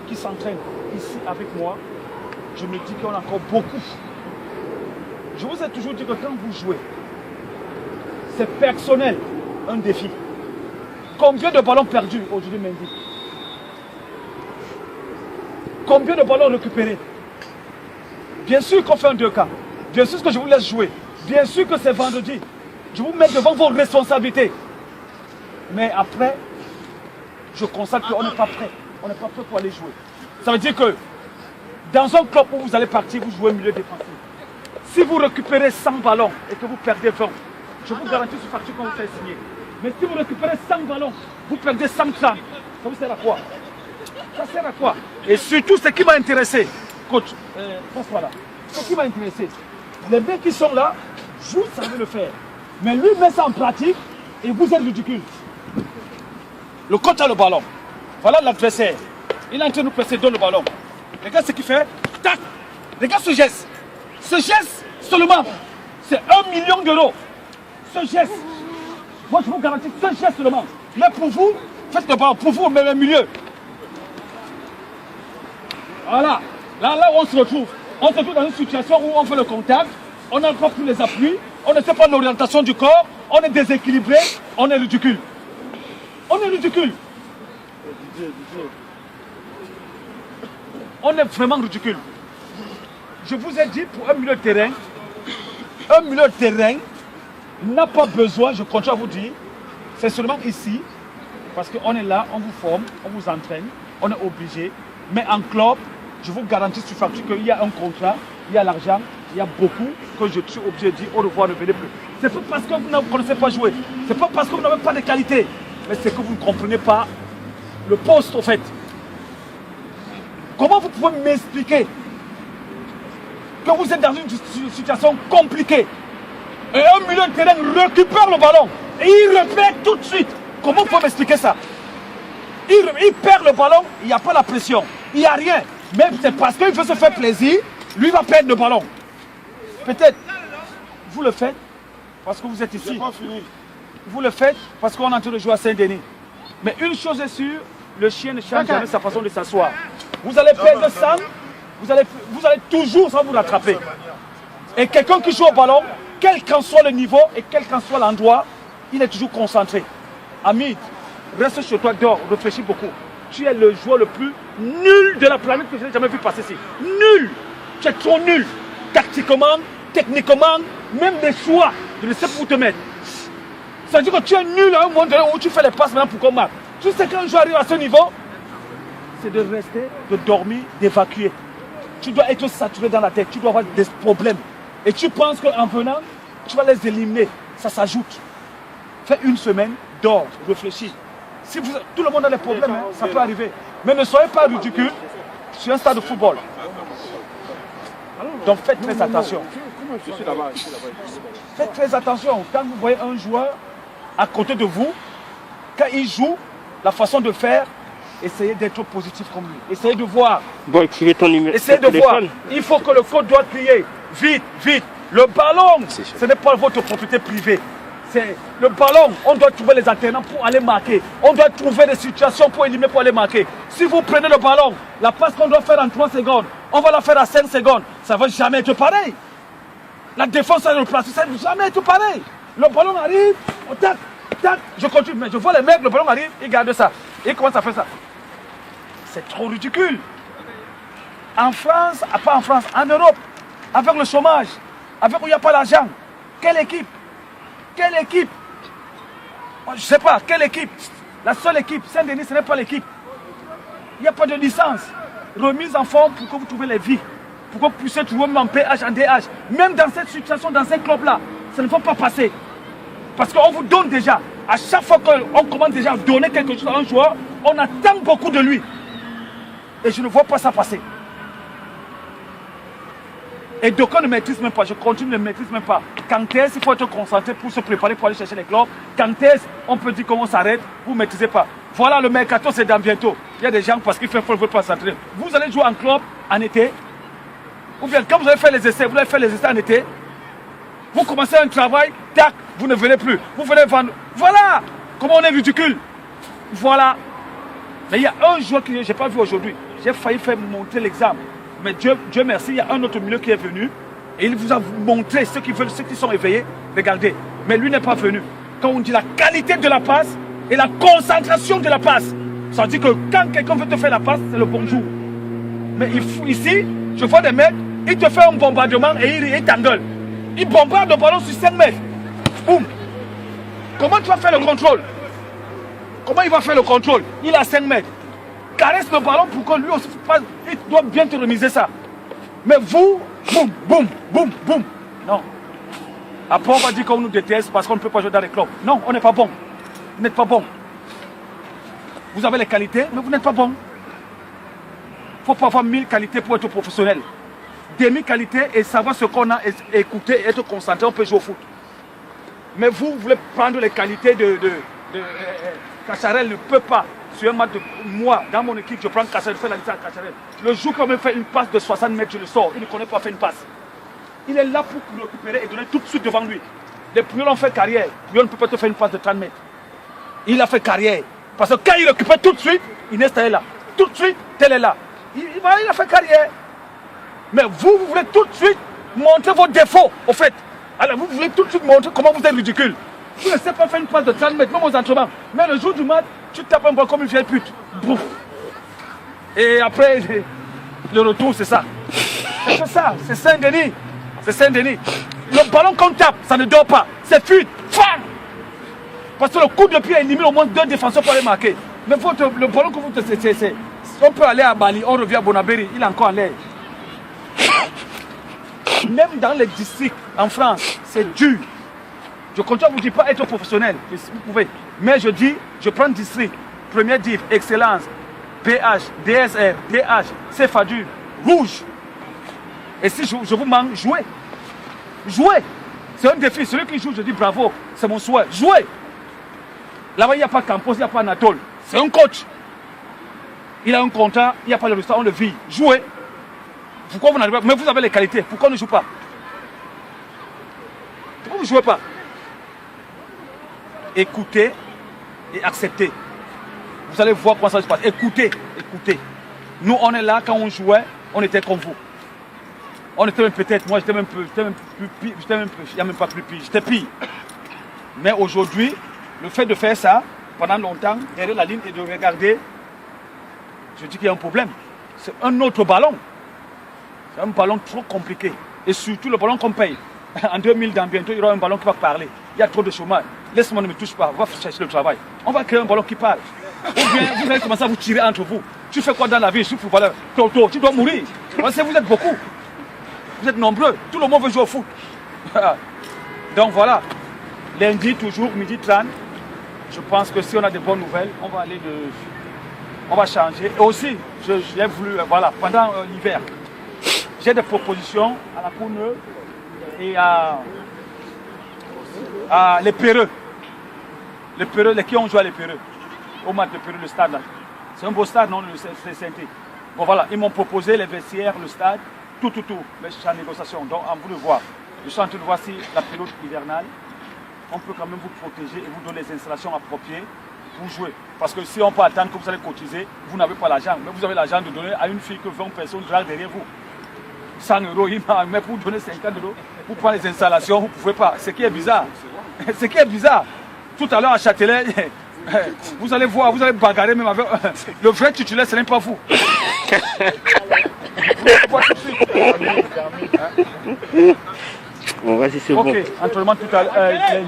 qui s'entraînent ici avec moi, je me dis qu'on a encore beaucoup. Je vous ai toujours dit que quand vous jouez, c'est personnel, un défi. Combien de ballons perdus aujourd'hui, Mendy? Combien de ballons récupérés? Bien sûr qu'on fait un 2K. Bien sûr que je vous laisse jouer. Bien sûr que c'est vendredi. Je vous mets devant vos responsabilités. Mais après, je constate qu'on n'est pas prêt. On n'est pas prêt pour aller jouer. Ça veut dire que dans un club où vous allez partir, vous jouez milieu défensif. Si vous récupérez 100 ballons et que vous perdez 20, je vous garantis sur facture qu'on vous fait signer. Mais si vous récupérez 100 ballons, vous perdez 130. Ça vous sert à quoi? Ça sert à quoi? Et surtout, ce qui m'a intéressé, coach, François là, ce qui m'a intéressé, les mecs qui sont là, vous savez le faire. Mais lui met ça en pratique et vous êtes ridicule. Le coach a le ballon. Voilà l'adversaire. Il est en train de nous presser dans le ballon. Regarde ce qu'il fait. Tac. Regarde ce geste. Ce geste seulement, c'est 1 million d'euros. Ce geste. Moi je vous garantis ce geste seulement. Mais pour vous, faites le ballon. Pour vous, mais le milieu. Voilà. Là où on se retrouve. On se retrouve dans une situation où on fait le contact. On n'a pas pris les appuis. On ne sait pas l'orientation du corps. On est déséquilibré. On est ridicule. On est ridicule. On est vraiment ridicule. Je vous ai dit, pour un milieu de terrain n'a pas besoin, je continue à vous dire, c'est seulement ici, parce qu'on est là, on vous forme, on vous entraîne, on est obligé. Mais en club, je vous garantis sur facture qu'il y a un contrat, il y a l'argent, il y a beaucoup que je suis obligé de dire au revoir, ne venez plus. C'est pas parce que vous ne connaissez pas jouer, c'est pas parce que vous n'avez pas de qualité, mais c'est que vous ne comprenez pas le poste au fait. Comment vous pouvez m'expliquer que vous êtes dans une situation compliquée et un milieu de terrain récupère le ballon et il répète tout de suite? Comment vous pouvez m'expliquer ça? Il perd le ballon, il n'y a pas la pression, il n'y a rien. Même c'est parce qu'il veut se faire plaisir, lui va perdre le ballon. Peut-être, vous le faites parce que vous êtes ici. Vous le faites parce qu'on est en train de jouer à Saint-Denis. Mais une chose est sûre, le chien ne change jamais sa façon de s'asseoir. Vous allez perdre 100, vous allez toujours sans vous rattraper. Et quelqu'un qui joue au ballon, quel qu'en soit le niveau et quel qu'en soit l'endroit, il est toujours concentré. Hamid, reste chez toi, dors, réfléchis beaucoup. Tu es le joueur le plus nul de la planète que je n'ai jamais vu passer ici. Nul! Tu es trop nul. Tactiquement, techniquement, même des choix. Je ne sais pas où te mettre. Ça veut dire que tu es nul à un moment donné où tu fais les passes maintenant pour qu'on marque. Tu sais qu'un joueur arrive à ce niveau, c'est de rester, de dormir, d'évacuer. Tu dois être saturé dans la tête, tu dois avoir des problèmes. Et tu penses qu'en venant, tu vas les éliminer. Ça s'ajoute. Fais une semaine, dors, réfléchis. Si tout le monde a des problèmes, hein, ça peut arriver. Mais ne soyez pas ridicule sur un stade de football. Donc faites très attention. Faites très attention. Quand vous voyez un joueur à côté de vous, quand il joue, la façon de faire, essayez d'être positif comme lui. Essayez de voir. Bon, écrivez ton numéro. Essayez de voir. Il faut que le coach doit crier. Vite, vite. Le ballon, ce n'est pas votre propriété privée. C'est le ballon, on doit trouver les alternants pour aller marquer. On doit trouver des situations pour éliminer, pour aller marquer. Si vous prenez le ballon, la passe qu'on doit faire en 3 secondes, on va la faire à 5 secondes. Ça ne va jamais être pareil. La défense à le placer, ça ne va jamais être pareil. Le ballon arrive, on tac, tac, je continue. Mais je vois les mecs, le ballon arrive, ils gardent ça. Ils commencent à faire ça. C'est trop ridicule. En France, pas en France, en Europe, avec le chômage, avec où il n'y a pas d'argent, quelle équipe? Quelle équipe? Je ne sais pas, quelle équipe? La seule équipe, Saint-Denis, ce n'est pas l'équipe. Il n'y a pas de licence. Remise en forme pour que vous trouviez les vies. Pour que vous puissiez trouver même en PH, en DH. Même dans cette situation, dans ces clubs-là, ça ne faut pas passer. Parce qu'on vous donne déjà, à chaque fois qu'on commence déjà à donner quelque chose à un joueur, on attend beaucoup de lui. Et je ne vois pas ça passer. Et d'aucuns ne maîtrisent même pas, je continue, ne maîtrise même pas. Quand est-ce qu'il faut être concentré pour se préparer pour aller chercher les clubs? Quand est-ce on peut dire comment s'arrête? Vous ne maîtrisez pas. Voilà, le mercato, c'est dans bientôt. Il y a des gens parce qu'ils ne veulent pas s'entraîner. Vous allez jouer en club en été. Ou bien quand vous allez faire les essais, vous allez faire les essais en été. Vous commencez un travail, tac, vous ne venez plus. Vous venez vendre. Voilà comment on est ridicule. Voilà. Mais il y a un joueur que je n'ai pas vu aujourd'hui. J'ai failli faire montrer l'exemple. Mais Dieu merci, il y a un autre milieu qui est venu. Et il vous a montré ceux qui veulent, ceux qui sont éveillés. Regardez. Mais lui n'est pas venu. Quand on dit la qualité de la passe et la concentration de la passe, ça veut dire que quand quelqu'un veut te faire la passe, c'est le bonjour. Mais ici, je vois des mecs, il te fait un bombardement et il t'engueule. Il bombarde le ballon sur 5 mètres. Boum. Comment tu vas faire le contrôle? Comment il va faire le contrôle? Il a 5 mètres. Caresse le ballon pour que lui aussi fasse. Il doit bien te remiser ça. Mais vous, boum, boum, boum, boum. Non. Après, on va dire qu'on nous déteste parce qu'on ne peut pas jouer dans les clubs. Non, on n'est pas bon. Vous n'êtes pas bon. Vous avez les qualités, mais vous n'êtes pas bon. Il faut pas avoir 1000 qualités pour être professionnel. Demi-qualité et savoir ce qu'on a, écouter et être concentré, on peut jouer au foot. Mais vous voulez prendre les qualités de Cacharel ne peut pas. Sur un match de moi, dans mon équipe, je prends Cacharel, je fais la liste à Cacharel. Le jour qu'on me fait une passe de 60 mètres, je le sors. Il ne connaît pas faire une passe. Il est là pour le récupérer et donner tout de suite devant lui. Les Puyol ont fait carrière. Puyol ne peut pas te faire une passe de 30 mètres. Il a fait carrière. Parce que quand il récupère tout de suite, Iniesta est là. Tout de suite, tel est là. Il a fait carrière. Mais vous voulez tout de suite montrer vos défauts, au fait. Alors vous voulez tout de suite montrer comment vous êtes ridicule. Vous ne savez pas faire une passe de 30 mètres, même aux entraînements. Mais le jour du match, tu tapes un ballon comme une vieille pute. Bouf. Et après, le retour, c'est ça. C'est ça, c'est Saint-Denis. C'est Saint-Denis. Le ballon qu'on tape, ça ne dort pas. C'est fuite. Fang. Parce que le coup de pied élimine au moins 2 défenseurs pour aller marquer. Mais le ballon que vous... On peut aller à Bali, on revient à Bonabéry, il est encore en l'air. Même dans les districts en France, c'est dur. Je continue à vous dire pas être professionnel, si vous pouvez. Mais je dis, je prends district, premier div, excellence, PH, DSR, DH, CFADU, rouge. Et si je vous manque, jouez. Jouez. C'est un défi. Celui qui joue, je dis bravo. C'est mon souhait. Jouez. Là-bas, il n'y a pas Campos, il n'y a pas Anatole. C'est un coach. Il a un contrat, il n'y a pas le restaurant, on le vit. Jouez. Pourquoi vous n'arrivez pas? Mais vous avez les qualités. Pourquoi on ne joue pas? Pourquoi vous ne jouez pas? Écoutez et acceptez. Vous allez voir comment ça se passe. Écoutez, écoutez. Nous, on est là, quand on jouait, on était comme vous. On était même peut-être, moi j'étais même plus pire, il n'y a même pas plus pire, j'étais pire. Mais aujourd'hui, le fait de faire ça, pendant longtemps, derrière la ligne et de regarder, je dis qu'il y a un problème. C'est un autre ballon. C'est un ballon trop compliqué. Et surtout le ballon qu'on paye. En 2000, dans bientôt, il y aura un ballon qui va parler. Il y a trop de chômage. Laisse-moi, ne me touche pas, on va chercher le travail. On va créer un ballon qui parle. Ou bien vous allez commencer à vous tirer entre vous. Tu fais quoi dans la vie? Je suis footballeur. Toto, tu dois mourir. Parce que vous êtes beaucoup. Vous êtes nombreux. Tout le monde veut jouer au foot. Donc voilà. Lundi, toujours, midi 30. Je pense que si on a de bonnes nouvelles, on va aller on va changer. Et aussi, j'ai voulu, voilà, pendant l'hiver, j'ai des propositions à la Courneuve et à les Perreux. Les Perreux, les qui ont joué à les Perreux. Au match de Perreux, le stade là. C'est un beau stade, non, le CNT. Bon voilà, ils m'ont proposé les vestiaires, le stade, tout. Mais je suis en négociation, donc en vous de voir. Je suis en train de voir si la période hivernale, on peut quand même vous protéger et vous donner les installations appropriées pour jouer. Parce que si on peut attendre que vous allez cotiser, vous n'avez pas l'argent. Mais vous avez l'argent de donner à une fille que 20 personnes draguent derrière vous. 100 €, mais pour donner 50 € pour prendre les installations, vous ne pouvez pas. Ce qui est bizarre. Ce qui est bizarre. Tout à l'heure à Châtelet, vous allez voir, vous allez bagarrer même avec le vrai titulaire, ce n'est pas vous. On va essayer. Ok, entraînement tout à l'heure.